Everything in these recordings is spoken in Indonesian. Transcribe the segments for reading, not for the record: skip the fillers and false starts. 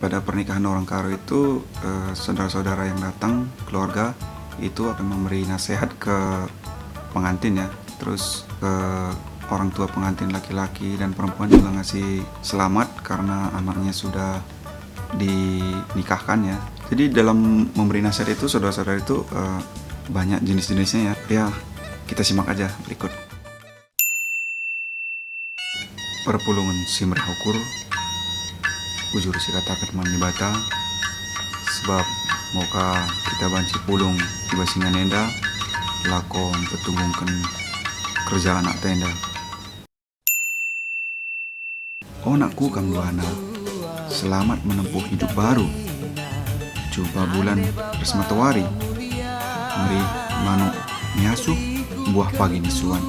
pada pernikahan orang Karo itu saudara-saudara yang datang, keluarga itu akan memberi nasihat ke pengantin ya, terus ke orang tua pengantin laki-laki dan perempuan juga ngasih selamat karena anaknya sudah dinikahkan ya. Jadi dalam memberi nasihat itu saudara-saudara itu banyak jenis-jenisnya ya. Ya, kita simak aja berikut. Perpulungan si meraukur ujur si katakan mani bata sebab moka kita banci pulung tiba singa nenda lakon petungungkan kerja anak tenda. Oh nakku kam duana, selamat menempuh hidup baru. Coba bulan resmatawari meri manu miasu buah pagi nisuan.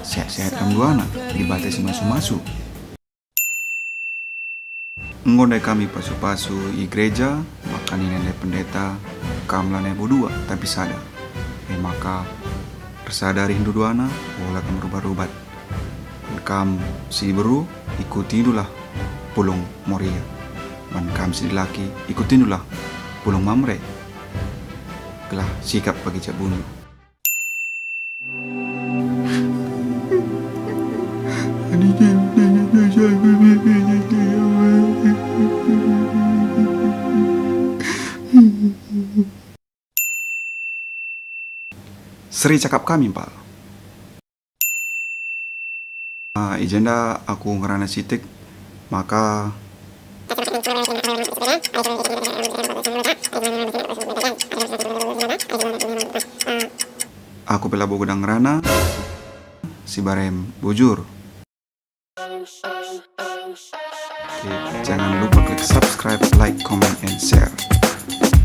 Sehat-sehat kam duana dibatasi masu-masu. Ngodai kami pasu-pasu i gereja, makan nenek pendeta, kam lane bodua tapi sadar. Maka tersadari hindu duana, bola kam rubah-rubat. Kam si beru, ikuti dulah pulung moria. Man kam si laki, ikuti dulah pulung mamre. Kelah sikap bagi cak bunyi. Seri cakap kami, Pak. Ijenda aku ngerana sitik, maka aku bela bogudang ngerana si barem bujur. Oke, jangan lupa klik subscribe, like, comment, and share.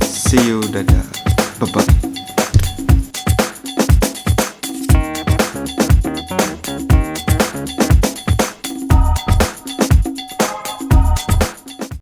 See you, dadah. Bye-bye.